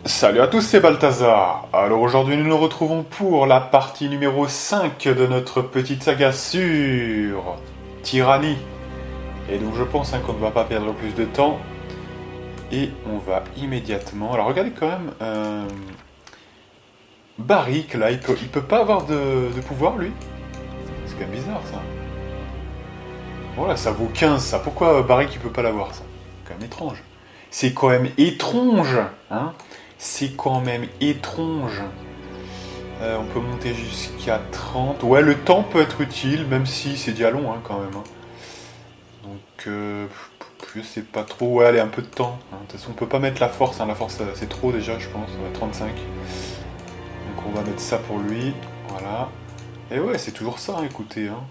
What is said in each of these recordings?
Salut à tous, c'est Balthazar. Alors aujourd'hui nous nous retrouvons pour la partie numéro 5 de notre petite saga sur Tyrannie. Et donc je pense qu'on ne va pas perdre plus de temps. Et on va immédiatement... Alors regardez quand même... Barrick là, il peut pas avoir de pouvoir lui. C'est quand même bizarre ça. Voilà, ça vaut 15 ça. Pourquoi Barrick il peut pas l'avoir ça? C'est quand même étrange. C'est quand même étrange, hein. C'est quand même étrange. On peut monter jusqu'à 30. Ouais, le temps peut être utile, même si c'est déjà long, hein, quand même. Hein. Donc, je sais pas trop. Ouais, allez, un peu de temps. Hein. De toute façon, on peut pas mettre la force. Hein. La force, c'est trop déjà, je pense. 35. Donc, on va mettre ça pour lui. Voilà. Et ouais, c'est toujours ça, hein, écoutez. Hein.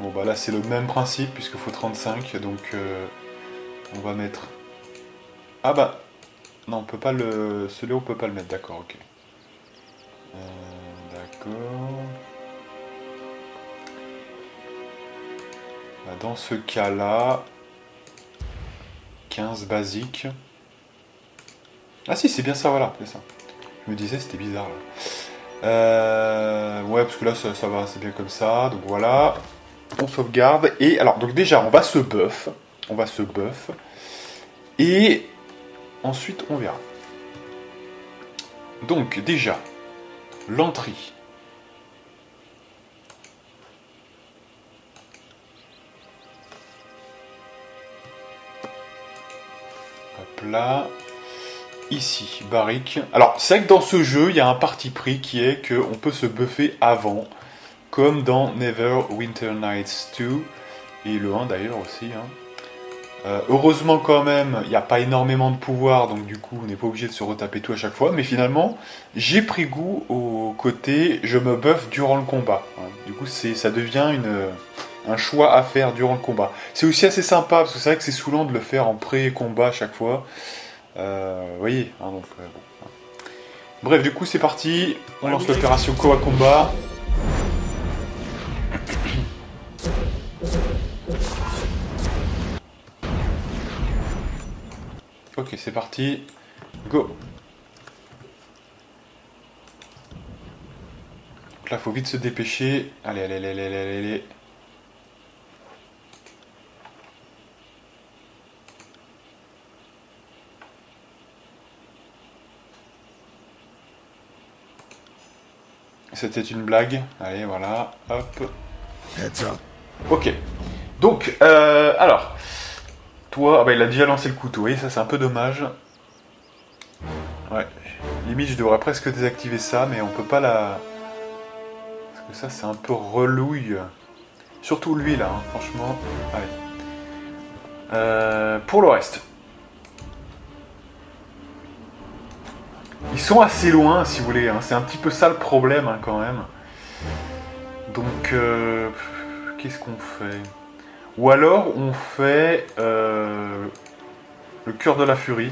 Bon, bah là, c'est le même principe, puisqu'il faut 35. Donc, on va mettre... Ah bah... Non, on peut pas le... Celui-là, on peut pas le mettre, d'accord, ok. D'accord. Bah, dans ce cas-là... 15 basique. Ah si, c'est bien ça, voilà, c'est ça. Je me disais, c'était bizarre, là. Ouais, parce que là, ça va, c'est bien comme ça, donc voilà. On sauvegarde, et alors, donc déjà, on va se buff. On va se buff. Et... Ensuite, on verra. Donc, déjà... L'entrée. Hop là. Ici, Barrick. Alors, c'est vrai que dans ce jeu, il y a un parti pris qui est qu'on peut se buffer avant. Comme dans Neverwinter Nights 2. Et le 1 d'ailleurs aussi. Hein. Heureusement quand même, il n'y a pas énormément de pouvoir. Donc du coup, on n'est pas obligé de se retaper tout à chaque fois. Mais finalement, j'ai pris goût au côté je me buff durant le combat. Hein. Du coup, ça devient un choix à faire durant le combat. C'est aussi assez sympa, parce que c'est vrai que c'est saoulant de le faire en pré-combat à chaque fois. Vous voyez, hein, donc, bon. Bref, du coup, c'est parti. On lance l'opération Koa Combat. Ok, c'est parti. Go. Donc là, faut vite se dépêcher. Allez, allez, allez, allez, allez, allez. C'était une blague. Allez, voilà. Hop. Ok. Donc, alors. Toi, ah bah, il a déjà lancé le couteau. Vous voyez, ça, c'est un peu dommage. Ouais. Limite, je devrais presque désactiver ça, mais on peut pas la... Parce que ça, c'est un peu relouille. Surtout lui, là, hein, franchement. Allez. Pour le reste. Ils sont assez loin, si vous voulez. Hein. C'est un petit peu ça le problème, hein, quand même. Donc, qu'est-ce qu'on fait? Ou alors, on fait le cœur de la furie.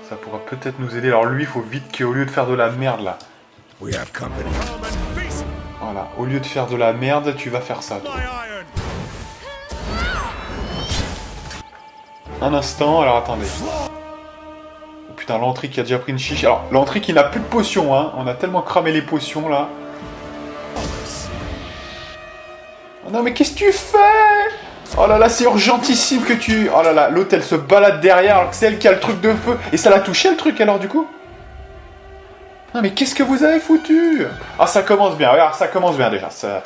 Ça pourra peut-être nous aider. Alors lui, il faut vite qu'au lieu de faire de la merde, là. Voilà, au lieu de faire de la merde, tu vas faire ça, toi. Un instant, alors attendez. Oh putain, l'entrée qui a déjà pris une chiche. Alors, l'entrée qui n'a plus de potions, hein. On a tellement cramé les potions, là. Oh non, mais qu'est-ce que tu fais? Oh là là, c'est urgentissime que tu... Oh là là, l'autre, elle se balade derrière, alors que c'est elle qui a le truc de feu. Et ça l'a touché, le truc, alors, du coup? Non, mais qu'est-ce que vous avez foutu? Ah, ça commence bien, regarde, ça commence bien, déjà. Ça...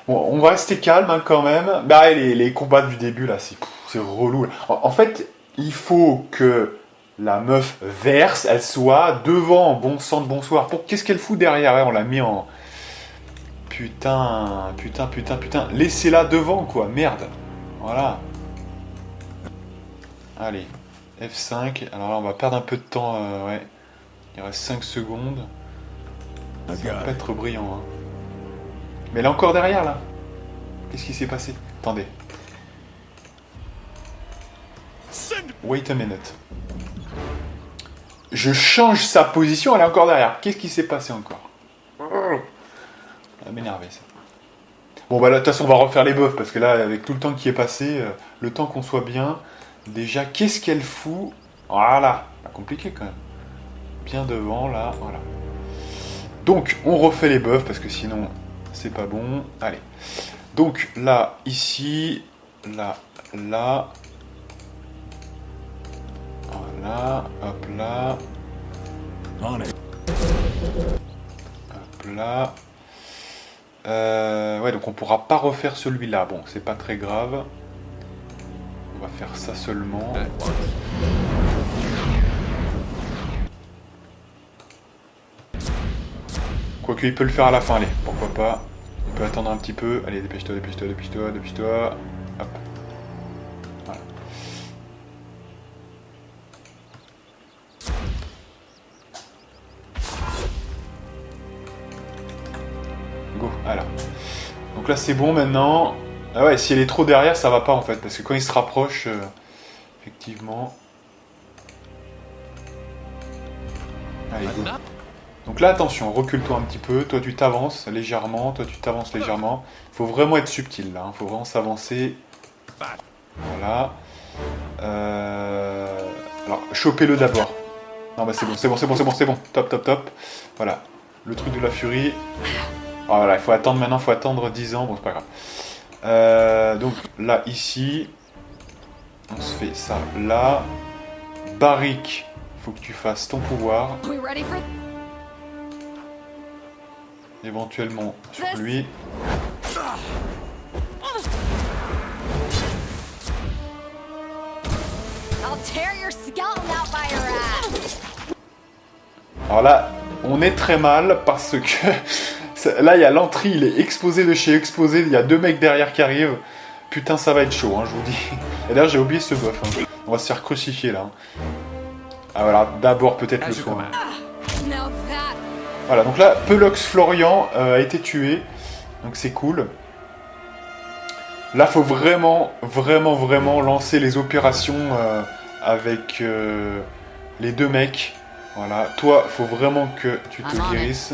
Bon, on va rester calme, hein, quand même. Bah, les combats du début, là, c'est relou. Là. En fait, il faut que la meuf verse, elle soit devant, bon sang de bonsoir. Qu'est-ce qu'elle fout derrière? Ouais, on l'a mis en... Putain, putain, putain, putain. Laissez-la devant, quoi, merde. Voilà. Allez, F5. Alors là, on va perdre un peu de temps, ouais. Il reste 5 secondes. Ça va pas être brillant, hein. Mais elle est encore derrière, là. Qu'est-ce qui s'est passé? Attendez. Wait a minute. Je change sa position, elle est encore derrière. Qu'est-ce qui s'est passé encore? Ça va m'énerver, ça. Bon bah là, de toute façon, on va refaire les buffs, parce que là, avec tout le temps qui est passé, le temps qu'on soit bien, déjà, qu'est-ce qu'elle fout? Voilà, pas compliqué quand même. Bien devant, là, voilà. Donc, on refait les buffs, parce que sinon, c'est pas bon. Allez. Donc, là, ici, là, là. Voilà, hop là. Hop là. Ouais, donc on pourra pas refaire celui-là. Bon, c'est pas très grave. On va faire ça seulement. Quoique, il peut le faire à la fin, allez, pourquoi pas. On peut attendre un petit peu. Allez, dépêche-toi, dépêche-toi, dépêche-toi, dépêche-toi. Hop. Voilà. Go, voilà. Donc là, c'est bon maintenant. Ah ouais, si elle est trop derrière, ça va pas en fait, parce que quand il se rapproche, effectivement. Allez, go. Donc là, attention, recule-toi un petit peu. Toi, tu t'avances légèrement. Toi, tu t'avances légèrement. Il faut vraiment être subtil là. Il faut vraiment s'avancer. Voilà. Alors, chopez-le d'abord. Non, bah c'est bon, c'est bon, c'est bon, c'est bon, c'est bon. Top, top, top. Voilà. Le truc de la furie. Oh, voilà, il faut attendre maintenant, il faut attendre 10 ans. Bon, c'est pas grave. Donc là, ici. On se fait ça là. Barrick, faut que tu fasses ton pouvoir. Éventuellement sur lui. Alors là, on est très mal parce que là, il y a l'entrée, il est exposé de chez exposé. Il y a 2 mecs derrière qui arrivent. Putain, ça va être chaud, hein, je vous dis. Et d'ailleurs, j'ai oublié ce buff. Hein. On va se faire crucifier là. Hein. Ah voilà, d'abord peut-être le soin. Voilà, donc là, Pelox Florian a été tué. Donc c'est cool. Là, faut vraiment, vraiment, vraiment lancer les opérations avec les 2 mecs. Voilà, toi, faut vraiment que tu te guérisses.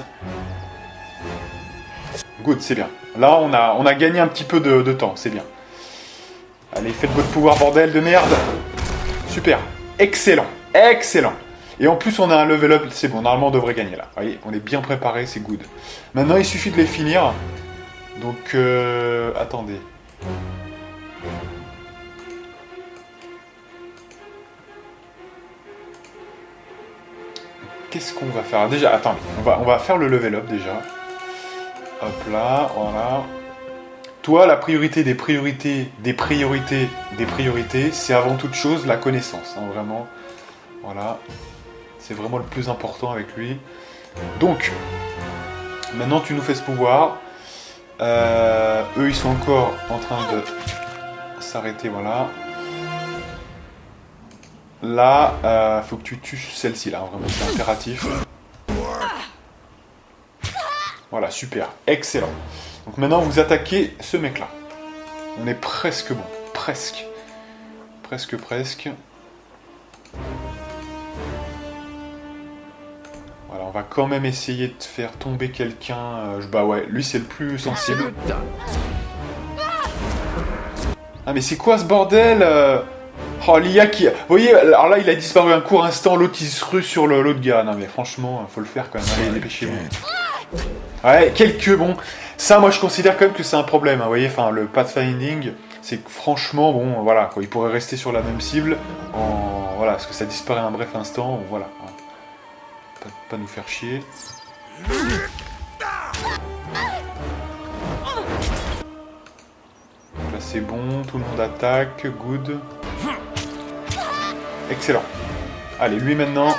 Good, c'est bien. Là, on a gagné un petit peu de temps, c'est bien. Allez, faites votre pouvoir, bordel de merde. Super, excellent, excellent. Et en plus, on a un level up, c'est bon, normalement, on devrait gagner là. Vous voyez, on est bien préparé, c'est good. Maintenant, il suffit de les finir. Donc, attendez. Qu'est-ce qu'on va faire? Déjà, attendez, on va faire le level up déjà. Hop là, voilà. Toi, la priorité des priorités, des priorités, des priorités, c'est avant toute chose la connaissance, hein, vraiment. Voilà. C'est vraiment le plus important avec lui. Donc, maintenant tu nous fais ce pouvoir. Eux, ils sont encore en train de s'arrêter, voilà. Là, faut que tu tues celle-ci, là, vraiment, c'est impératif. Voilà, super, excellent. Donc maintenant, vous attaquez ce mec-là. On est presque bon, presque. Presque, presque. Voilà, on va quand même essayer de faire tomber quelqu'un. Bah ouais, lui c'est le plus sensible. Ah mais c'est quoi ce bordel Oh, l'IA qui... Vous voyez, alors là il a disparu un court instant, l'autre il se rue sur l'autre gars. Non mais franchement, faut le faire quand même. Allez, dépêchez-vous. Ouais, quelques... Bon, ça moi je considère quand même que c'est un problème. Hein, vous voyez, enfin le pathfinding, c'est que franchement, bon, voilà, quoi, il pourrait rester sur la même cible. Voilà, parce que ça disparaît un bref instant, voilà. Pas nous faire chier. Donc là c'est bon, tout le monde attaque, good. Excellent. Allez, lui maintenant.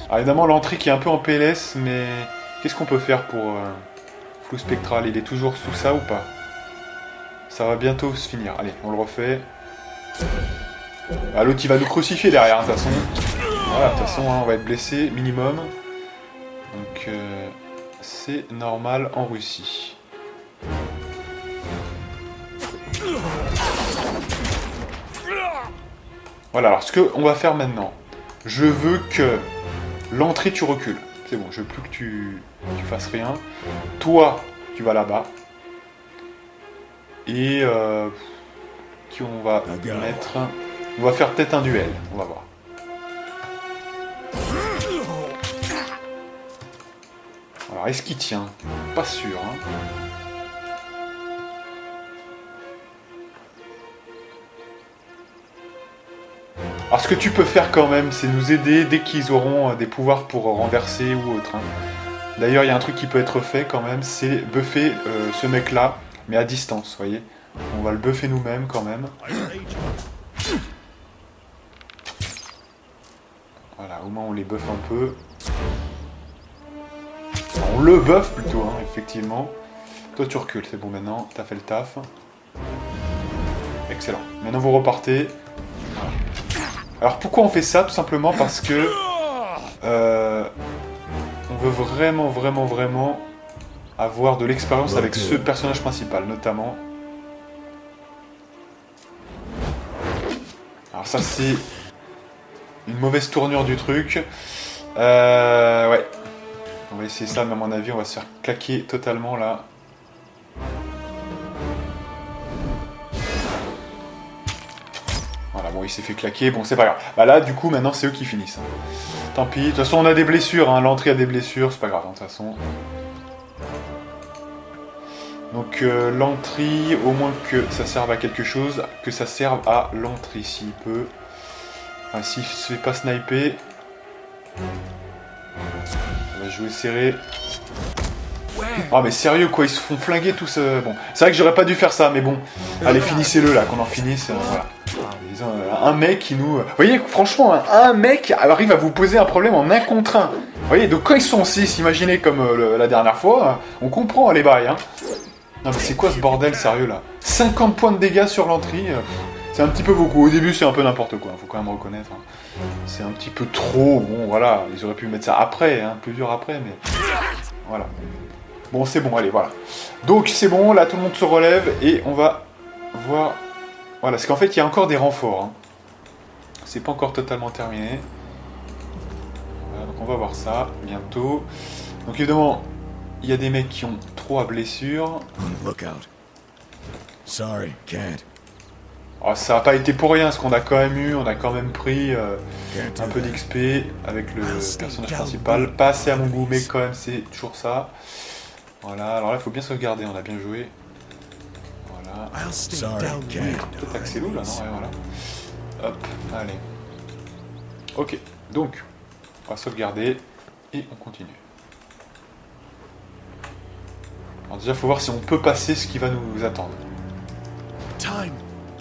Alors évidemment l'entrée qui est un peu en PLS, mais qu'est-ce qu'on peut faire pour flou spectral? Il est toujours sous ça ou pas? Ça va bientôt se finir. Allez, on le refait. Ah, l'autre il va nous crucifier derrière, de toute façon. Voilà, de toute façon, hein, on va être blessé minimum. Donc, c'est normal en Russie. Voilà, alors ce qu'on va faire maintenant, je veux que l'entrée tu recules. C'est bon, je veux plus que tu fasses rien. Toi, tu vas là-bas. Et qui on va mettre? On va faire peut-être un duel, on va voir. Alors, est-ce qu'il tient? Pas sûr, hein. Alors, ce que tu peux faire quand même, c'est nous aider dès qu'ils auront des pouvoirs pour renverser ou autre, hein. D'ailleurs, il y a un truc qui peut être fait quand même, c'est buffer ce mec-là, mais à distance, vous voyez. On va le buffer nous-mêmes quand même. Voilà, au moins on les buffe un peu. Enfin, on le buffe plutôt, hein, effectivement. Toi tu recules, c'est bon maintenant, t'as fait le taf. Excellent. Maintenant vous repartez. Voilà. Alors pourquoi on fait ça? Tout simplement parce que on veut vraiment avoir de l'expérience avec ce personnage principal, notamment. Alors ça c'est une mauvaise tournure du truc. Ouais. On va essayer ça, mais à mon avis on va se faire claquer totalement là. Voilà, bon il s'est fait claquer, bon c'est pas grave. Bah là du coup maintenant c'est eux qui finissent. Tant pis, de toute façon on a des blessures, hein. L'entrée a des blessures, c'est pas grave, hein, de toute façon. Donc l'entrée, au moins que ça serve à quelque chose, que ça serve à l'entrée s'il peut. Enfin, s'il se fait pas sniper. On va jouer serré. Ah mais sérieux quoi, ils se font flinguer tous. Bon, c'est vrai que j'aurais pas dû faire ça, mais bon. Allez, finissez-le là, qu'on en finisse. Voilà. Disons, un mec qui nous... Vous voyez, franchement, un mec arrive à vous poser un problème en 1 contre 1. Vous voyez, donc quand ils sont 6, imaginez comme la dernière fois, on comprend les bails, hein. Non mais c'est quoi ce bordel sérieux là? 50 points de dégâts sur l'entrée, c'est un petit peu beaucoup. Au début c'est un peu n'importe quoi, faut quand même reconnaître, hein. C'est un petit peu trop, bon voilà, ils auraient pu mettre ça après, hein, plus dur après, mais... Voilà. Bon c'est bon, allez, voilà. Donc c'est bon, là tout le monde se relève et on va voir... Voilà, parce qu'en fait il y a encore des renforts, hein. C'est pas encore totalement terminé. Voilà, donc on va voir ça bientôt. Donc évidemment... Il y a des mecs qui ont 3 blessures. Sorry, can't. Oh, ça n'a pas été pour rien, ce qu'on a quand même eu. On a quand même pris un peu d'XP avec le personnage principal. Pas assez à mon goût, mais quand même, c'est toujours ça. Voilà, alors là, il faut bien sauvegarder. On a bien joué. Voilà. Peut-être Axelo, là, non? Ouais, voilà. Hop, allez. Ok, donc, on va sauvegarder et on continue. Alors déjà, il faut voir si on peut passer ce qui va nous attendre.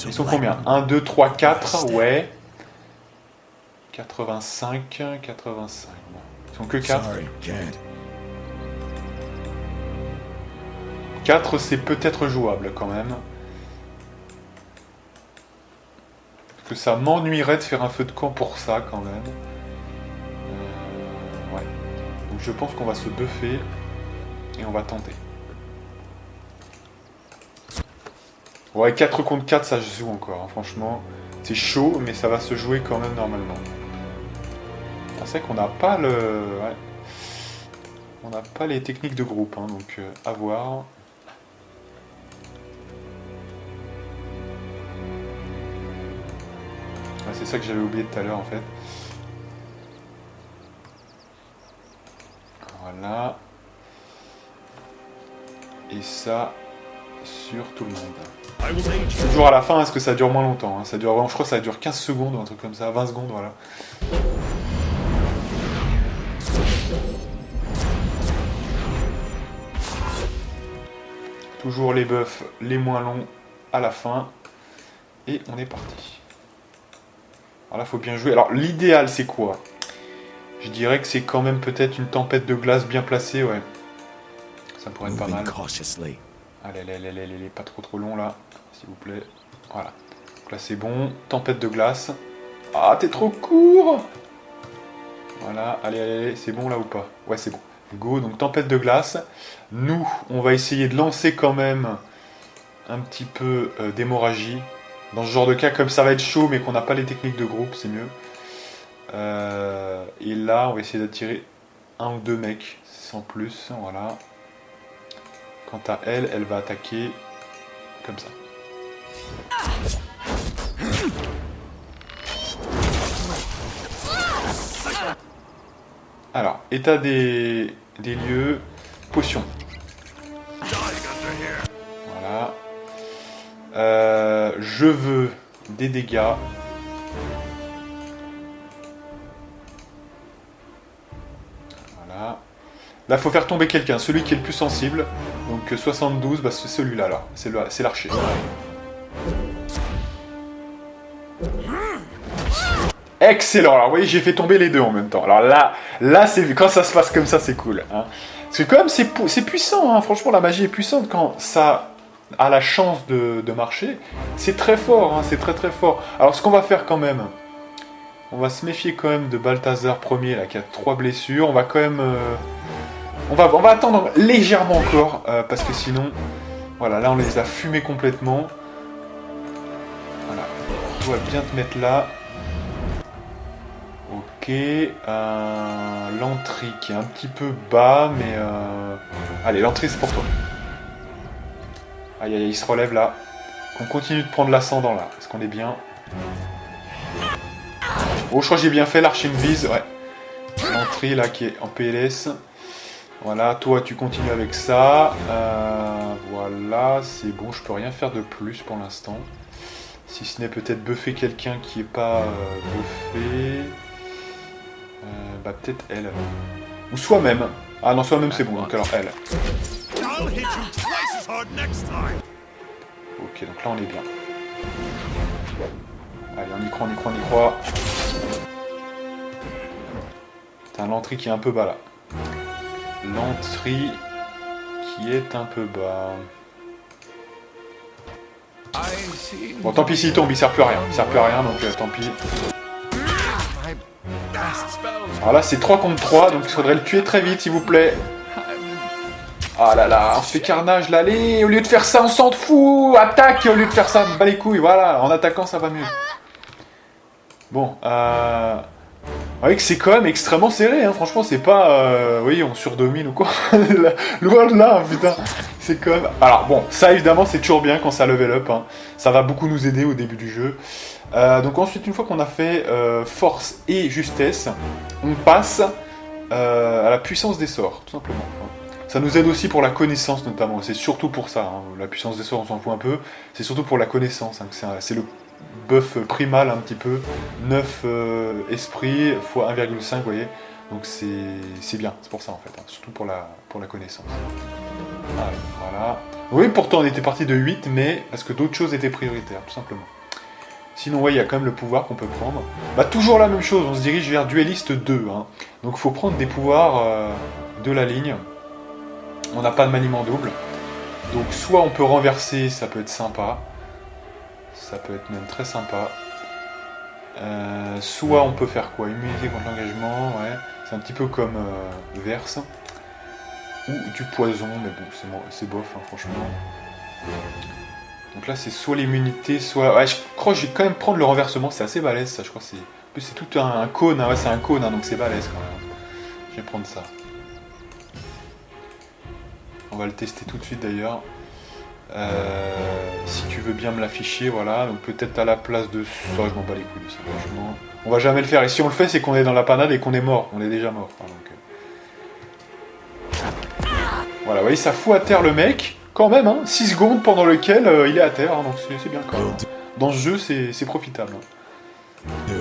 Ils sont combien? 1, 2, 3, 4, ouais. 85, 85. Bon. Ils sont que 4. 4, c'est peut-être jouable quand même. Parce que ça m'ennuierait de faire un feu de camp pour ça quand même. Ouais. Donc je pense qu'on va se buffer et on va tenter. Ouais, 4 contre 4, ça se joue encore, hein, franchement. C'est chaud, mais ça va se jouer quand même normalement. Ah, c'est vrai qu'on n'a pas le... Ouais. On n'a pas les techniques de groupe, hein, donc à voir. Ouais, c'est ça que j'avais oublié tout à l'heure en fait. Voilà. Et ça, sur tout le monde. Toujours à la fin, est-ce que ça dure moins longtemps, hein. Ça dure, je crois que ça dure 15 secondes ou un truc comme ça, 20 secondes, voilà. Toujours les buffs les moins longs à la fin. Et on est parti. Alors là, il faut bien jouer. Alors l'idéal, c'est quoi? Je dirais que c'est quand même peut-être une tempête de glace bien placée, ouais. Ça pourrait être pas mal. Allez, pas trop long là, s'il vous plaît. Voilà. Donc là c'est bon. Tempête de glace. Ah, t'es trop court! Voilà, allez, c'est bon là ou pas? Ouais, c'est bon. Go, donc tempête de glace. Nous, on va essayer de lancer quand même un petit peu d'hémorragie. Dans ce genre de cas, comme ça va être chaud, mais qu'on n'a pas les techniques de groupe, c'est mieux. Et là, on va essayer d'attirer 1 ou 2 mecs, sans plus, voilà. Quant à elle, elle va attaquer comme ça. Alors, état des lieux, potion. Voilà. Je veux des dégâts. Voilà. Là, faut faire tomber quelqu'un, celui qui est le plus sensible. Donc 72, bah, c'est celui-là, là. C'est l'archer. Excellent. Alors, vous voyez, j'ai fait tomber les deux en même temps. Alors là, c'est quand ça se passe comme ça, c'est cool. Hein. Parce que quand même, c'est puissant. Hein. Franchement, la magie est puissante quand ça a la chance de marcher. C'est très fort. Hein. C'est très très fort. Alors, ce qu'on va faire quand même, on va se méfier quand même de Balthazar Ier, là, qui a 3 blessures. On va quand même... On va attendre légèrement encore, parce que sinon... Voilà, là, on les a fumés complètement. Voilà. Tu dois bien te mettre là. Ok, l'entrée qui est un petit peu bas, mais... Allez, l'entrée c'est pour toi. Aïe aïe, il se relève là. On continue de prendre l'ascendant là. Est-ce qu'on est bien? Oh, je crois que j'ai bien fait, l'archer me vise, ouais. L'entrée là qui est en PLS. Voilà, toi tu continues avec ça. Voilà, c'est bon, je peux rien faire de plus pour l'instant. Si ce n'est peut-être buffer quelqu'un qui est pas buffé. Bah peut-être elle. Ou soi-même. Ah non, soi-même c'est bon, donc alors elle. Ok, donc là on est bien. Allez, on y croit, on y croit, on y croit. T'as l'entrée qui est un peu bas là. L'entrée qui est un peu bas. Bon, tant pis s'il tombe, il sert plus à rien. Il sert plus à rien, donc tant pis. Alors là, c'est 3 contre 3, donc il faudrait le tuer très vite, s'il vous plaît. Ah là là, on se fait carnage là. Allez, au lieu de faire ça, on s'en fout. Attaque au lieu de faire ça, bats les couilles. Voilà, en attaquant, ça va mieux. Bon, vous voyez que c'est quand même extrêmement serré, hein. Franchement, c'est pas... oui, on surdomine ou quoi. Loin de là, putain. C'est quand même... Alors bon, ça évidemment, c'est toujours bien quand ça level up. Hein. Ça va beaucoup nous aider au début du jeu. Donc ensuite, une fois qu'on a fait force et justesse, on passe à la puissance des sorts, tout simplement. Ça nous aide aussi pour la connaissance, notamment. C'est surtout pour ça. Hein. La puissance des sorts, on s'en fout un peu. C'est surtout pour la connaissance. Hein. C'est le buff primal, un petit peu. 9 esprits x 1,5, vous voyez. Donc c'est bien, c'est pour ça, en fait. Hein. Surtout pour la connaissance. Allez, voilà. Oui, pourtant, on était parti de 8, mais parce que d'autres choses étaient prioritaires, tout simplement. Sinon, ouais, il y a quand même le pouvoir qu'on peut prendre. Bah, toujours la même chose, on se dirige vers Dueliste 2. Hein. Donc, il faut prendre des pouvoirs de la ligne. On n'a pas de maniement double. Donc, soit on peut renverser, ça peut être sympa. Ça peut être même très sympa. Soit on peut faire quoi? Immunité contre l'engagement, ouais. C'est un petit peu comme Verse. Ou du poison, mais bon, c'est bof, hein, franchement. Donc là, c'est soit l'immunité, soit... Ouais, je crois que je vais quand même prendre le renversement, c'est assez balèze, ça, je crois que c'est... En plus, c'est tout un cône, hein. Ouais, c'est un cône, hein, donc c'est balèze, quand même. Je vais prendre ça. On va le tester tout de suite, d'ailleurs. Si tu veux bien me l'afficher, voilà. Donc peut-être à la place de ça, je m'en bats les couilles, ça, franchement. On va jamais le faire, et si on le fait, c'est qu'on est dans la panade et qu'on est mort. On est déjà mort, hein, donc... Voilà, vous voyez, ça fout à terre le mec, quand même, hein, 6 secondes pendant lequel il est à terre, hein, donc c'est bien quand même. Dans ce jeu, c'est profitable. Hein.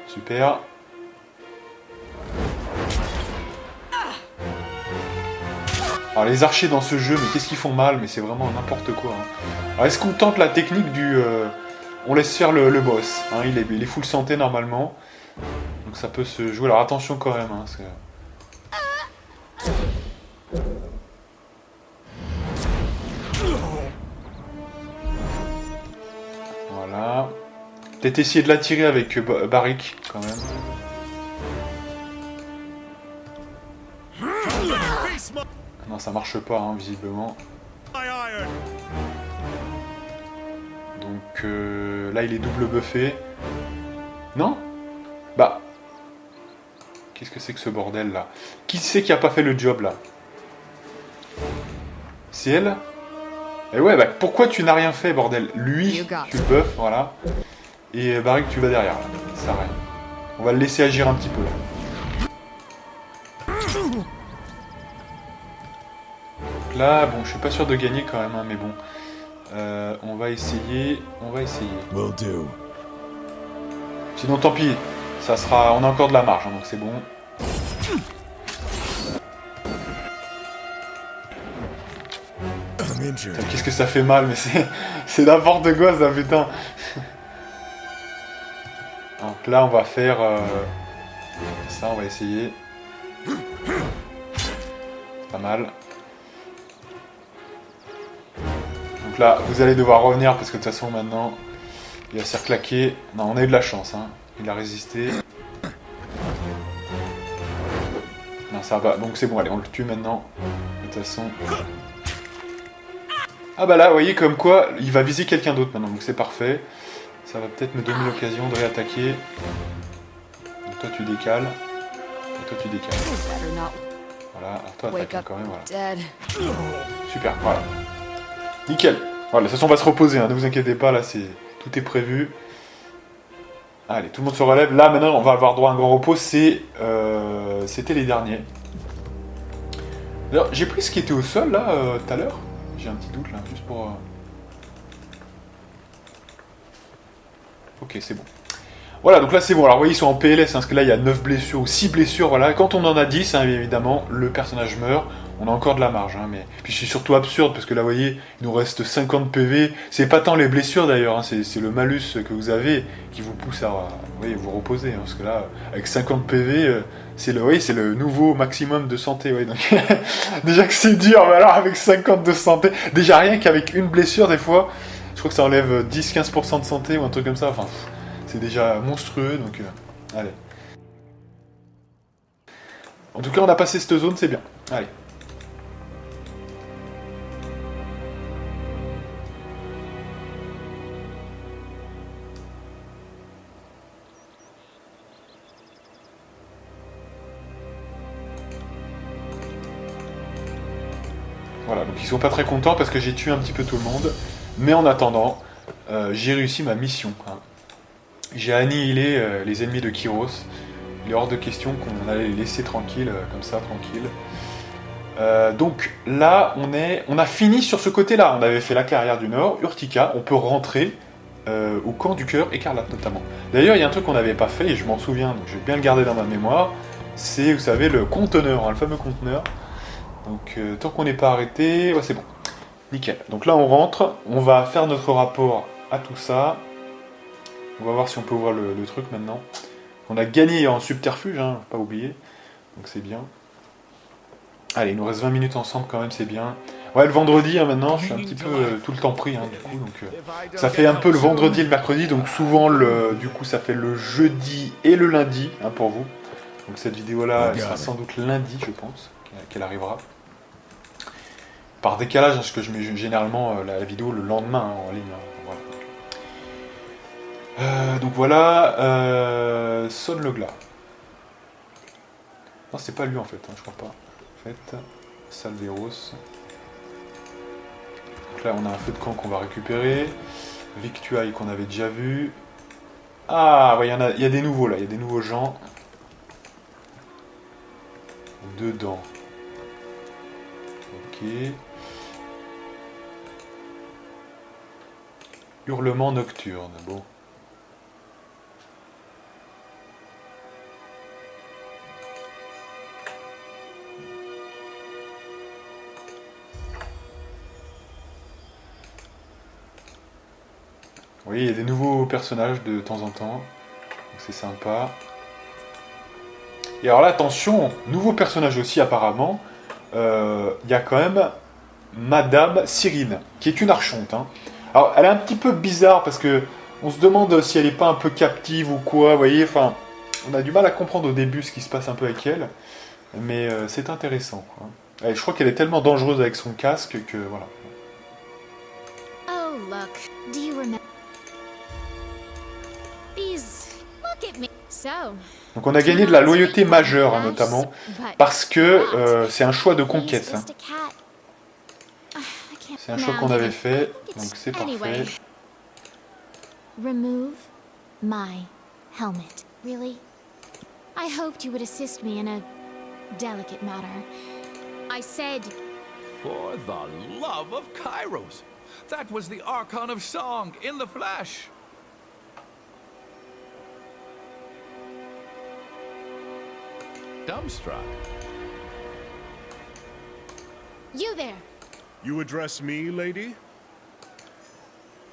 Super. Alors les archers dans ce jeu, mais qu'est-ce qu'ils font mal, mais c'est vraiment n'importe quoi. Hein. Alors est-ce qu'on tente la technique du... on laisse faire le boss, hein, il est full santé normalement, donc ça peut se jouer, alors attention quand même, hein, parce que... Voilà. Peut-être essayer de l'attirer avec Barik, quand même. Non, ça marche pas, hein, visiblement. Donc là, il est double buffé. Non? Bah... Qu'est-ce que c'est que ce bordel, là? Qui c'est qui a pas fait le job, là? C'est elle. Et ouais, bah pourquoi tu n'as rien fait, bordel? Lui, tu le buffes, voilà. Et Barik, tu vas derrière, là. Ça rien. On va le laisser agir un petit peu, là. Donc là, bon, je suis pas sûr de gagner quand même, hein, mais bon. On va essayer. Sinon, tant pis. Ça sera... On a encore de la marge, hein, donc c'est bon. Qu'est-ce que ça fait mal, mais c'est n'importe quoi, ça, putain. Donc là, on va faire... ça, on va essayer. Pas mal. Donc là, vous allez devoir revenir, parce que de toute façon, maintenant, il va se faire claquer. Non, on a eu de la chance, hein. Il a résisté. Non, ça va. Donc c'est bon, allez, on le tue maintenant. De toute façon... Ah bah là, vous voyez, comme quoi, il va viser quelqu'un d'autre maintenant, donc c'est parfait. Ça va peut-être me donner l'occasion de réattaquer. Donc toi, tu décales. Et toi, tu décales. Voilà, alors toi, attaque quand même, voilà. Super, voilà. Nickel. Voilà, de toute façon, on va se reposer, hein, ne vous inquiétez pas, là, tout est prévu. Allez, tout le monde se relève. Là, maintenant, on va avoir droit à un grand repos. C'était les derniers. D'ailleurs, j'ai pris ce qui était au sol, là, tout à l'heure. J'ai un petit doute, là, juste pour... Ok, c'est bon. Voilà, donc là, c'est bon. Alors, vous voyez, ils sont en PLS, hein, parce que là, il y a 9 blessures ou 6 blessures, voilà. Quand on en a 10, hein, évidemment, le personnage meurt. On a encore de la marge, hein, mais... Puis c'est surtout absurde, parce que là, vous voyez, il nous reste 50 PV. C'est pas tant les blessures, d'ailleurs, hein, c'est le malus que vous avez qui vous pousse à vous reposer, hein, parce que là, avec 50 PV, c'est le nouveau maximum de santé, ouais, donc... Déjà que c'est dur, mais alors avec 50 de santé... Déjà, rien qu'avec une blessure, des fois, je crois que ça enlève 10-15% de santé, ou un truc comme ça, enfin... C'est déjà monstrueux, donc... allez. En tout cas, on a passé cette zone, c'est bien. Allez. Voilà, donc ils sont pas très contents parce que j'ai tué un petit peu tout le monde. Mais en attendant, j'ai réussi ma mission. Hein. J'ai annihilé les ennemis de Kyros. Il est hors de question qu'on allait les laisser tranquilles, comme ça, tranquilles. Donc là, on a fini sur ce côté-là. On avait fait la clairière du Nord, Urtica. On peut rentrer au camp du cœur écarlate notamment. D'ailleurs, il y a un truc qu'on n'avait pas fait et je m'en souviens, donc je vais bien le garder dans ma mémoire. C'est, vous savez, le conteneur, hein, le fameux conteneur. Donc tant qu'on n'est pas arrêté, ouais, c'est bon. Nickel. Donc là, on rentre. On va faire notre rapport à tout ça. On va voir si on peut ouvrir le truc maintenant. On a gagné en subterfuge, hein, pas oublier. Donc c'est bien. Allez, il nous reste 20 minutes ensemble quand même, c'est bien. Ouais, le vendredi, hein, maintenant, je suis un petit peu tout le temps pris, hein, du coup. Donc, ça fait un peu le vendredi et le mercredi. Donc souvent, du coup, ça fait le jeudi et le lundi, hein, pour vous. Donc cette vidéo-là, elle sera sans doute lundi, je pense, qu'elle arrivera. Par décalage, hein, parce que je mets généralement la vidéo le lendemain, hein, en ligne. Hein, voilà. Donc voilà, sonne le glas. Non, c'est pas lui en fait, hein, je crois pas. En fait, Salveros. Donc là, on a un feu de camp qu'on va récupérer. Victuailles qu'on avait déjà vu. Ah, ouais, il y a des nouveaux là, il y a des nouveaux gens. Dedans. Ok. Hurlement nocturne, bon. Oui, il y a des nouveaux personnages de temps en temps, donc c'est sympa. Et alors là, attention, nouveau personnage aussi apparemment, il y a quand même Madame Cyrine, qui est une archonte. Hein. Alors, elle est un petit peu bizarre parce que on se demande si elle n'est pas un peu captive ou quoi, vous voyez, enfin, on a du mal à comprendre au début ce qui se passe un peu avec elle, mais c'est intéressant. Quoi. Et je crois qu'elle est tellement dangereuse avec son casque que voilà. Oh, look. Do you remember? Look at me. So, Donc on a gagné de la loyauté majeure, hein, notamment, parce que c'est un choix de conquête. Hein. C'est un choix qu'on avait fait, donc c'est parfait. Remove my helmet. Really? I hoped you would assist me in a delicate matter. I said, For the love of Kairos! That was the Archon of Song in the flesh! Dumbstruck. you there. You address me, lady?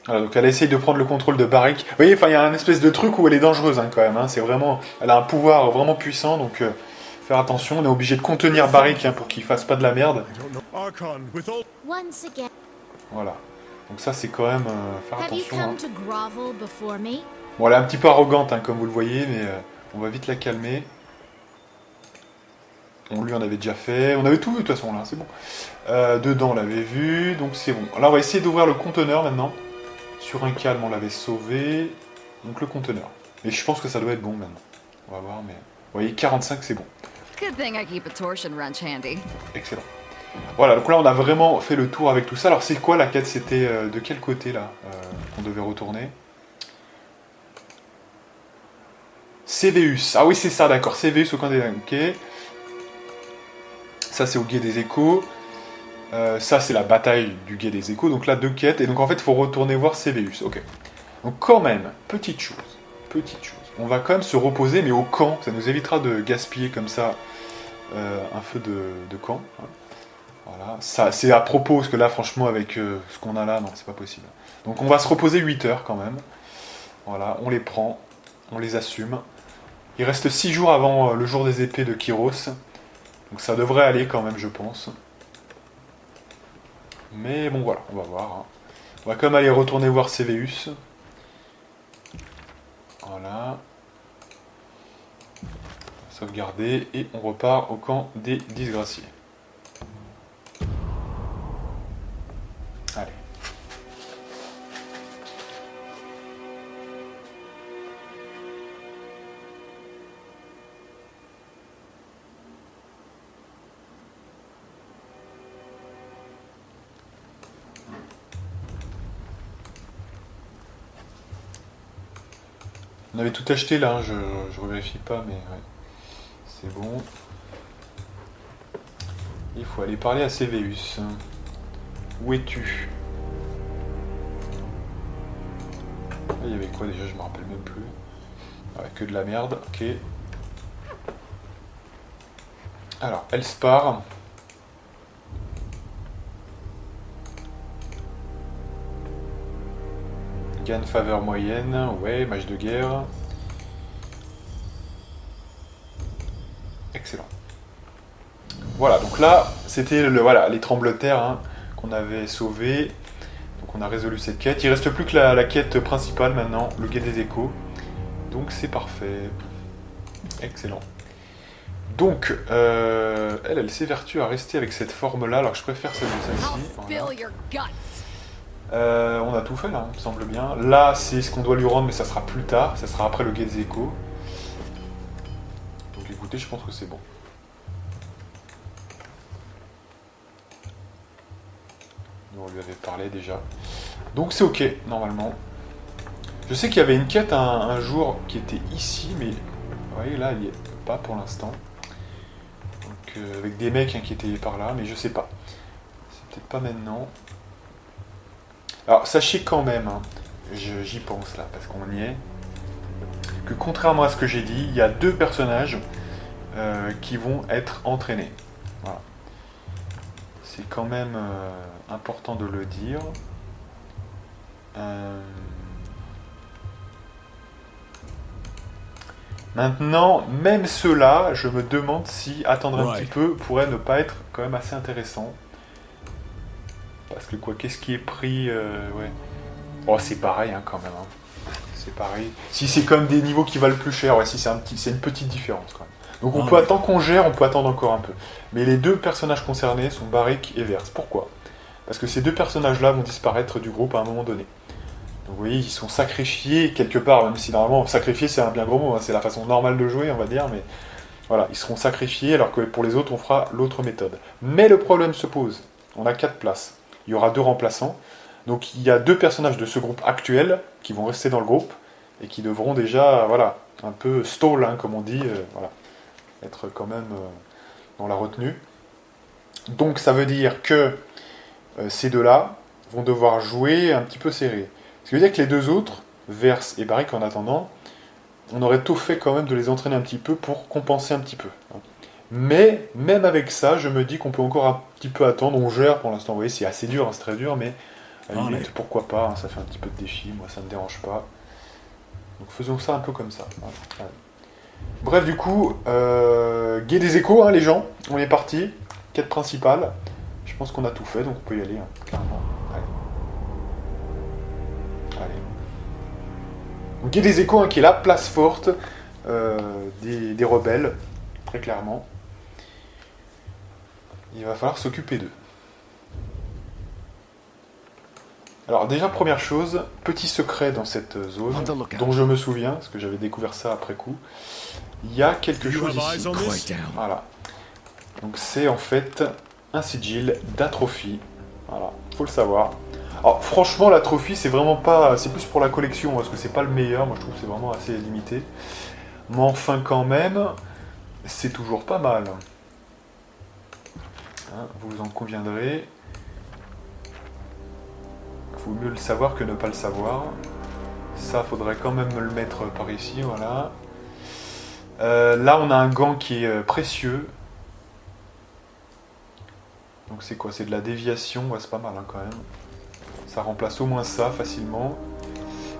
Voilà, donc elle essaye de prendre le contrôle de Barrick. Vous voyez, il y a un espèce de truc où elle est dangereuse hein, quand même. Hein. C'est vraiment, elle a un pouvoir vraiment puissant, donc faire attention. On est obligé de contenir Barrick hein, pour qu'il fasse pas de la merde. I don't know. Archon, with all... Once again. Voilà. Donc ça, c'est quand même faire Have you attention. come Hein. to grovel before me? Bon, elle est un petit peu arrogante, hein, comme vous le voyez, mais on va vite la calmer. On lui en avait déjà fait. On avait tout vu de toute façon là, c'est bon. Dedans, on l'avait vu, donc c'est bon. Là, on va essayer d'ouvrir le conteneur maintenant. Sur un calme, on l'avait sauvé. Donc le conteneur. Et je pense que ça doit être bon maintenant. On va voir, mais... Vous voyez, 45, c'est bon. Good thing I keep a torsion wrench handy. Excellent. Voilà, donc là, on a vraiment fait le tour avec tout ça. Alors, c'est quoi la quête? C'était de quel côté, là, qu'on devait retourner? Céveus. Ah oui, c'est ça, d'accord. Céveus au camp des... Ok. Ça, c'est au Guet des Échos. Ça, c'est la bataille du Guet des Échos. Donc là, 2 quêtes. Et donc, en fait, il faut retourner voir Céveus. Ok. Donc, quand même, petite chose. On va quand même se reposer, mais au camp. Ça nous évitera de gaspiller comme ça un feu de camp. Hein. Voilà. Ça, c'est à propos, parce que là, franchement, avec ce qu'on a là, non, c'est pas possible. Donc, on va se reposer 8 heures quand même. Voilà, on les prend. On les assume. Il reste 6 jours avant le jour des épées de Kyros. Donc ça devrait aller quand même, je pense. Mais bon, voilà, on va voir. Hein. On va quand même aller retourner voir Céveus. Voilà. Sauvegarder. Et on repart au camp des disgraciés. Allez. On avait tout acheté là, hein, je revérifie pas, mais ouais. C'est bon. Il faut aller parler à Céveus. Où es-tu? Ah, il y avait quoi déjà? Je me rappelle même plus. Ouais, que de la merde, ok. Alors, Elspar. Gagne faveur moyenne, ouais, match de guerre. Excellent. Voilà, donc là, c'était voilà, les tremblements hein, qu'on avait sauvés. Donc on a résolu cette quête. Il reste plus que la quête principale maintenant, le Guet des Échos. Donc c'est parfait. Excellent. Donc, elle s'évertue à rester avec cette forme-là, alors que je préfère celle-ci. Voilà. On a tout fait là, il me semble bien. Là, c'est ce qu'on doit lui rendre, mais ça sera plus tard. Ça sera après le Guet des Échos. Donc écoutez, je pense que c'est bon. On lui avait parlé déjà. Donc c'est ok, normalement. Je sais qu'il y avait une quête un jour qui était ici, mais vous voyez là, il n'y est pas pour l'instant. Donc avec des mecs hein, qui étaient par là, mais je sais pas. C'est peut-être pas maintenant. Alors sachez quand même, hein, j'y pense là, parce qu'on y est, que contrairement à ce que j'ai dit, il y a 2 personnages qui vont être entraînés. Voilà. C'est quand même important de le dire. Maintenant, même ceux-là, je me demande si attendre un petit peu pourrait ne pas être quand même assez intéressant. Parce que quoi, qu'est-ce qui est pris ouais. Oh, c'est pareil hein, quand même. Hein. C'est pareil. Si c'est comme des niveaux qui valent plus cher, ouais, si c'est une petite différence quand même. Donc on peut attendre qu'on gère, on peut attendre encore un peu. Mais les 2 personnages concernés sont Barrick et Verse. Pourquoi? Parce que ces 2 personnages-là vont disparaître du groupe à un moment donné. Donc vous voyez, ils sont sacrifiés quelque part, même si normalement sacrifier c'est un bien gros mot, hein, c'est la façon normale de jouer on va dire, mais voilà, ils seront sacrifiés alors que pour les autres on fera l'autre méthode. Mais le problème se pose, on a 4 places. il y aura 2 remplaçants. Donc il y a 2 personnages de ce groupe actuel qui vont rester dans le groupe et qui devront déjà, voilà, un peu stall, hein, comme on dit, voilà, être quand même dans la retenue. Donc ça veut dire que ces deux-là vont devoir jouer un petit peu serré. Ce qui veut dire que les 2 autres, Verse et Barrick en attendant, on aurait tout fait quand même de les entraîner un petit peu pour compenser un petit peu. Mais même avec ça, je me dis qu'on peut encore un petit peu attendre. On gère pour l'instant. Vous voyez, c'est assez dur, hein, c'est très dur, mais à la limite, pourquoi pas, hein, ça fait un petit peu de défi, moi ça ne me dérange pas. Donc faisons ça un peu comme ça. Voilà. Bref, du coup, Guet des échos, hein, les gens, on est parti. Quête principale. Je pense qu'on a tout fait, donc on peut y aller, hein, carrément. Allez. Donc Guet des échos, hein, qui est la place forte des rebelles, très clairement. Il va falloir s'occuper d'eux. Alors déjà, première chose, petit secret dans cette zone, dont je me souviens, parce que j'avais découvert ça après coup. Il y a quelque chose ici. Voilà. Donc c'est en fait un sigil d'atrophie. Voilà, faut le savoir. Alors franchement, l'atrophie, c'est vraiment pas... C'est plus pour la collection, parce que c'est pas le meilleur. Moi, je trouve que c'est vraiment assez limité. Mais enfin, quand même, c'est toujours pas mal. Hein, vous en conviendrez. Il faut mieux le savoir que ne pas le savoir. Ça, faudrait quand même me le mettre par ici, voilà. Là, on a un gant qui est précieux. Donc c'est quoi? C'est de la déviation, ouais, c'est pas mal hein, quand même. Ça remplace au moins ça facilement.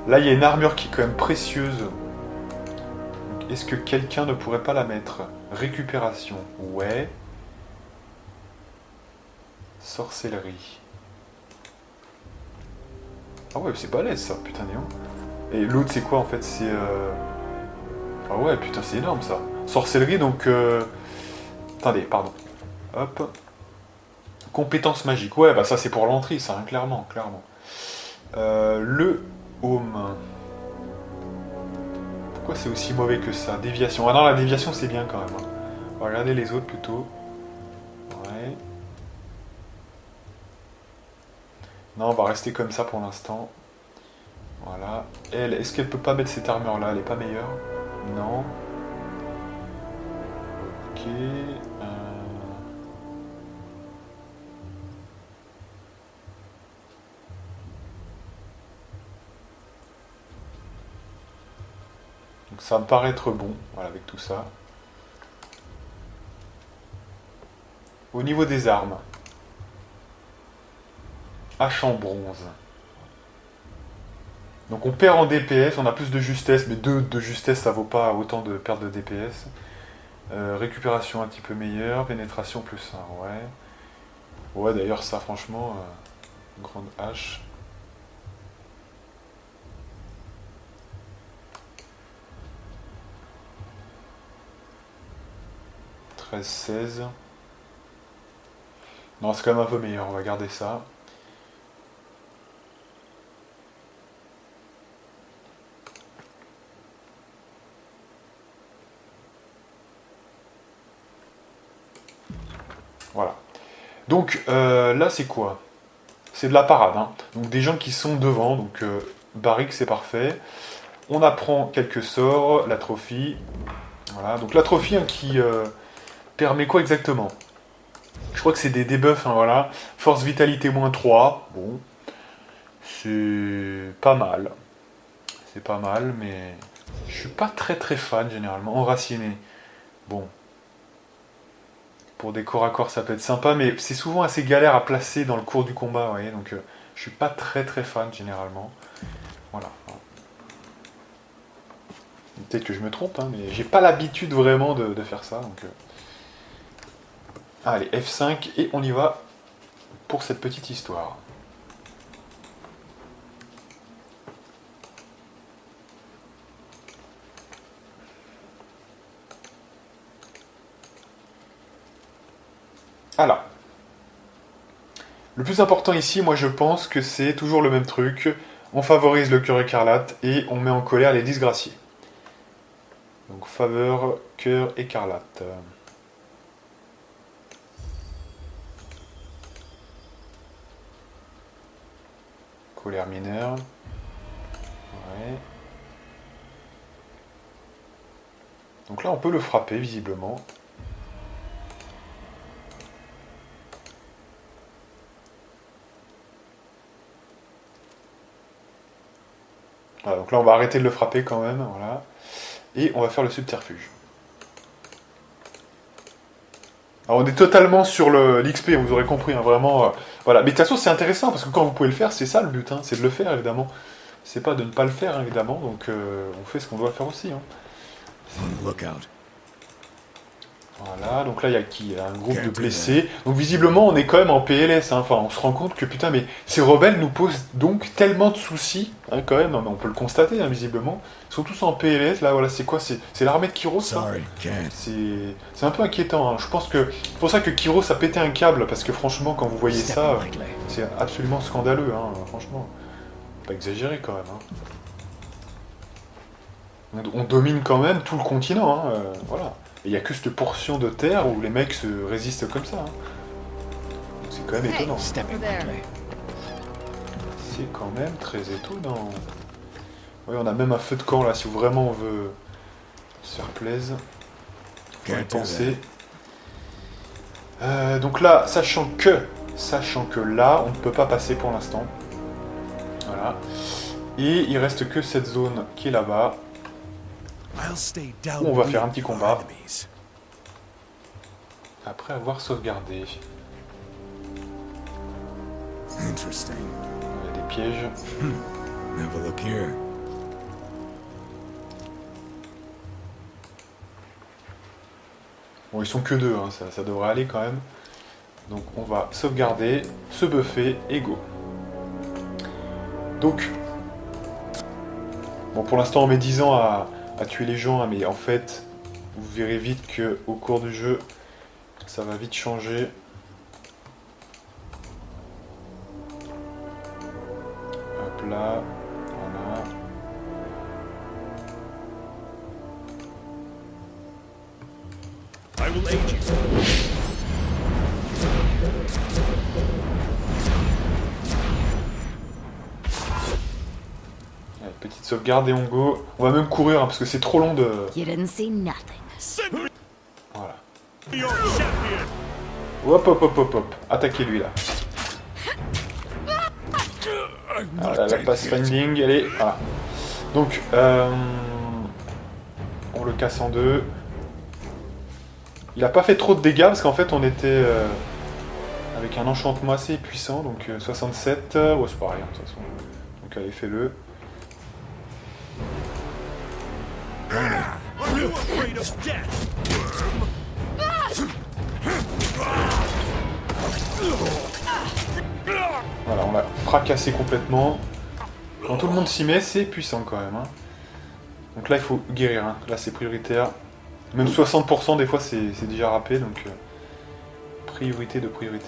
Là, il y a une armure qui est quand même précieuse. Est-ce que quelqu'un ne pourrait pas la mettre? Récupération, ouais. Sorcellerie. Ah ouais, c'est balèze ça, putain néon. Et l'autre c'est quoi en fait? C'est... Ah ouais, putain c'est énorme ça. Sorcellerie donc... Attendez, pardon. Hop. Compétence magique. Ouais, bah ça c'est pour l'entrée ça, hein, clairement, clairement. Le home. Pourquoi c'est aussi mauvais que ça? Déviation. Ah non, la déviation c'est bien quand même. Hein. On va regarder les autres plutôt. Ouais. Non, on va rester comme ça pour l'instant. Voilà. Elle, est-ce qu'elle peut pas mettre cette armure là? Elle est pas meilleure? Non. Ok. 'Donc ça me paraît être bon, voilà, avec tout ça. Au niveau des armes. Hache en bronze. Donc on perd en DPS, on a plus de justesse, mais 2 de justesse ça vaut pas autant de perte de DPS. Récupération un petit peu meilleure, pénétration plus 1, ouais. Ouais d'ailleurs ça franchement, grande hache. « 13-16. » Non c'est quand même un peu meilleur, on va garder ça. Voilà. Donc là c'est quoi? C'est de la parade. Hein. Donc des gens qui sont devant. Donc Barrick c'est parfait. On apprend quelques sorts. L'atrophie. Voilà. Donc l'atrophie hein, qui permet quoi exactement? Je crois que c'est des debuffs. Hein, voilà. Force vitalité moins 3. Bon. C'est pas mal. C'est pas mal mais je suis pas très très fan généralement. Enraciné. Bon. Pour des corps à corps, ça peut être sympa, mais c'est souvent assez galère à placer dans le cours du combat, vous voyez, donc je suis pas très très fan généralement. Voilà. Peut-être que je me trompe, hein, mais j'ai pas l'habitude vraiment de faire ça, donc... Allez, F5, et on y va pour cette petite histoire. Alors, le plus important ici, moi je pense que c'est toujours le même truc. On favorise le cœur écarlate et on met en colère les disgraciés. Donc faveur, cœur écarlate. Colère mineure. Ouais. Donc là, on peut le frapper, visiblement. Voilà, donc là, on va arrêter de le frapper quand même, voilà. Et on va faire le subterfuge. Alors, on est totalement sur l'XP, vous aurez compris, hein, vraiment. Voilà. Mais de toute façon, c'est intéressant, parce que quand vous pouvez le faire, c'est ça le but, hein, c'est de le faire, évidemment. C'est pas de ne pas le faire, évidemment, donc on fait ce qu'on doit faire aussi. Hein. On the lookout. Voilà, donc là il y a qui? Il y a un groupe de blessés. Donc visiblement on est quand même en PLS, hein. Enfin on se rend compte que putain mais ces rebelles nous posent donc tellement de soucis, hein, quand même, on peut le constater hein, visiblement. Ils sont tous en PLS, là voilà c'est quoi? C'est l'armée de Kyros ça. Sorry, can't. C'est un peu inquiétant, hein. Je pense que c'est pour ça que Kyros a pété un câble, parce que franchement quand vous voyez ça, c'est absolument scandaleux, hein, franchement. Pas exagéré quand même. Hein. On domine quand même tout le continent, hein, voilà. Il n'y a que cette portion de terre où les mecs se résistent comme ça. Hein. C'est quand même étonnant. Over there. C'est quand même très étonnant. Oui, on a même un feu de camp là, si vraiment on veut se faire plaisir. On va y penser. Donc là, sachant que là, on ne peut pas passer pour l'instant. Voilà. Et il reste que cette zone qui est là-bas. On va faire un petit combat. Après avoir sauvegardé. Interesting. Il y a des pièges. Have a look here. Bon, ils sont que deux, hein, ça devrait aller quand même. Donc on va sauvegarder, se buffer et go. Donc, bon pour l'instant on met 10 ans à tuer les gens, hein, mais en fait, vous verrez vite que au cours du jeu, ça va vite changer. Hop là, voilà. I will aid you. Allez, petite sauvegarde et on go. On va même courir hein, parce que c'est trop long de... You didn't see nothing. Voilà. Your champion. Hop hop hop hop hop. Attaquez lui là. Voilà, la passe finding, allez, voilà. Donc, on le casse en deux. Il a pas fait trop de dégâts parce qu'en fait on était avec un enchantement assez puissant, donc 67. Ouais, c'est pas rien de toute façon. Donc allez, fais-le. Are you afraid of death? Voilà, on l'a fracassé complètement. Quand tout le monde s'y met, c'est puissant quand même. Hein. Donc là, il faut guérir. Hein. Là, c'est prioritaire. Même 60% des fois, c'est déjà râpé. Donc, priorité de priorité.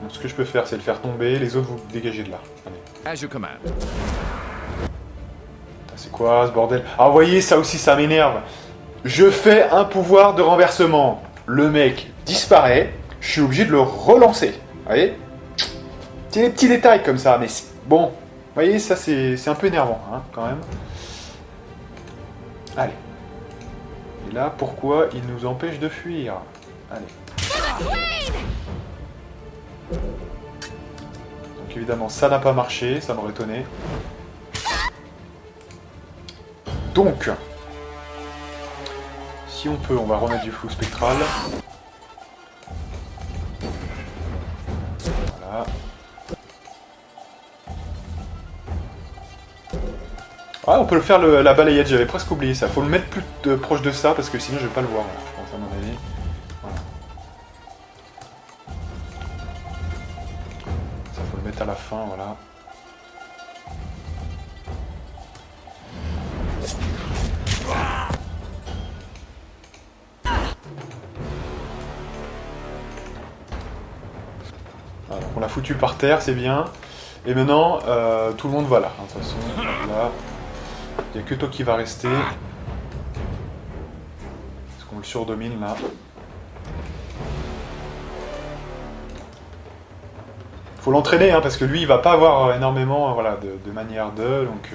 Donc, ce que je peux faire, c'est le faire tomber. Les autres, vous dégagez de là. Allez. As you command. C'est quoi ce bordel? Ah, vous voyez, ça aussi, ça m'énerve. Je fais un pouvoir de renversement. Le mec disparaît. Je suis obligé de le relancer. Vous voyez? C'est des petits détails comme ça, mais bon. Vous voyez, ça, c'est un peu énervant, hein, quand même. Allez. Et là, pourquoi il nous empêche de fuir? Allez. Donc évidemment, ça n'a pas marché, ça m'aurait étonné. Donc, si on peut, on va remettre du flou spectral. Voilà. Ah, on peut le faire la balayette, j'avais presque oublié ça. Faut le mettre plus proche de ça parce que sinon je vais pas le voir, là, je pense à mon avis. Voilà. Ça faut le mettre à la fin, voilà. Voilà, on l'a foutu par terre, c'est bien. Et maintenant, tout le monde va là. De toute façon, là, il n'y a que toi qui va rester. Parce qu'on le surdomine là. Faut l'entraîner, hein, parce que lui, il va pas avoir énormément voilà, de manière de. Donc,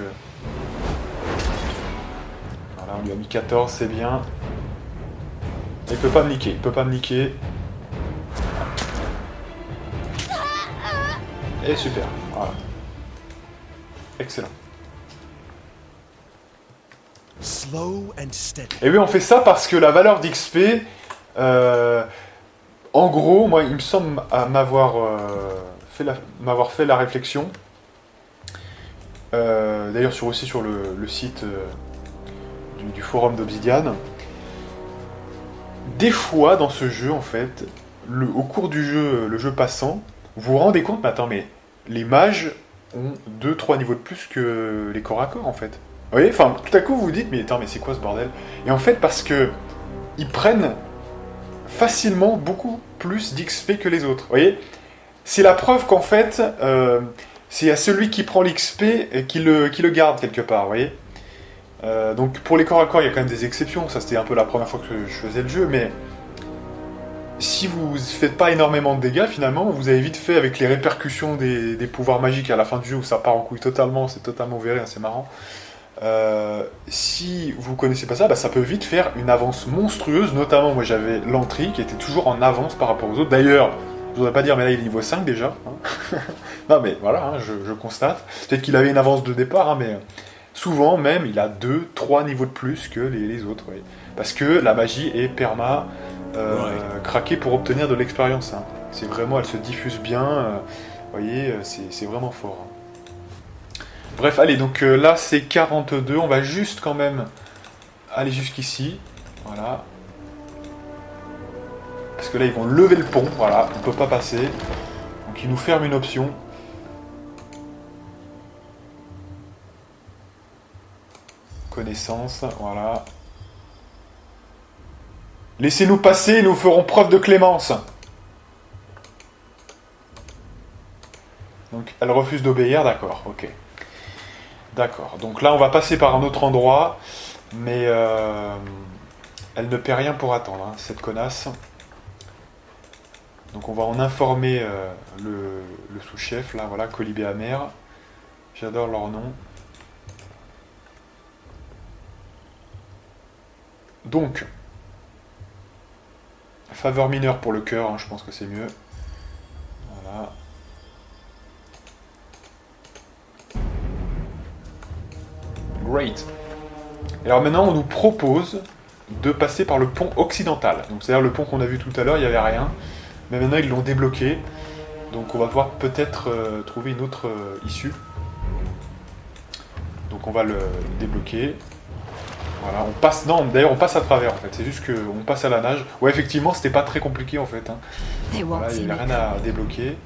voilà, on lui a mis 14, c'est bien. Et il peut pas me niquer, il peut pas me niquer. Et super, voilà. Excellent. Slow and steady. Et oui, on fait ça parce que la valeur d'XP, en gros, moi, il me semble m'avoir fait la réflexion. D'ailleurs, aussi sur le site du forum d'Obsidian. Des fois, dans ce jeu, en fait, au cours du jeu, le jeu passant, vous vous rendez compte, mais attends, mais les mages ont 2-3 niveaux de plus que les corps à corps, en fait. Vous voyez, enfin, tout à coup, vous vous dites, mais attends, mais c'est quoi ce bordel? Et en fait, parce que ils prennent facilement beaucoup plus d'XP que les autres. Vous voyez, c'est la preuve qu'en fait, c'est à celui qui prend l'XP qui le garde quelque part, vous voyez. Donc pour les corps à corps, il y a quand même des exceptions. Ça, c'était un peu la première fois que je faisais le jeu, mais si vous faites pas énormément de dégâts, finalement, vous avez vite fait avec les répercussions des pouvoirs magiques à la fin du jeu où ça part en couille totalement, c'est totalement verré, hein, c'est marrant. Si vous connaissez pas ça, bah, ça peut vite faire une avance monstrueuse. Notamment, moi j'avais l'Entry qui était toujours en avance par rapport aux autres. D'ailleurs, je voudrais pas dire, mais là il est niveau 5 déjà. Hein. Non, mais voilà, hein, je constate. Peut-être qu'il avait une avance de départ, hein, mais souvent même il a 2-3 niveaux de plus que les autres. Oui. Parce que la magie est perma craquée pour obtenir de l'expérience. Hein. C'est vraiment, elle se diffuse bien. Vous voyez, c'est vraiment fort. Hein. Bref, allez, donc là c'est 42, on va juste quand même aller jusqu'ici, voilà. Parce que là ils vont lever le pont, voilà, on peut pas passer. Donc ils nous ferment une option. Connaissance, voilà. Laissez-nous passer, nous ferons preuve de clémence. Donc elle refuse d'obéir, d'accord, ok. D'accord, donc là on va passer par un autre endroit, mais elle ne paie rien pour attendre, hein, cette connasse. Donc on va en informer le sous-chef, là, voilà, Colibé Amer. J'adore leur nom. Donc, faveur mineure pour le cœur, hein, je pense que c'est mieux. Voilà. Great. Et alors maintenant, on nous propose de passer par le pont occidental. Donc c'est-à-dire le pont qu'on a vu tout à l'heure, il n'y avait rien. Mais maintenant, ils l'ont débloqué. Donc on va pouvoir peut-être trouver une autre issue. Donc on va le débloquer. Voilà, on passe... Non, d'ailleurs, on passe à travers, en fait. C'est juste qu'on passe à la nage. Ouais, effectivement, c'était pas très compliqué, en fait. Hein. Voilà, il n'y a rien à débloquer.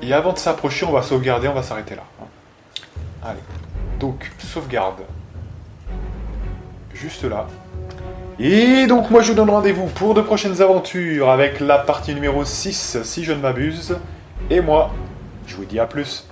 Et avant de s'approcher, on va sauvegarder, on va s'arrêter là. Hein. Allez. Donc, sauvegarde. Juste là. Et donc, moi, je vous donne rendez-vous pour de prochaines aventures avec la partie numéro 6, si je ne m'abuse. Et moi, je vous dis à plus.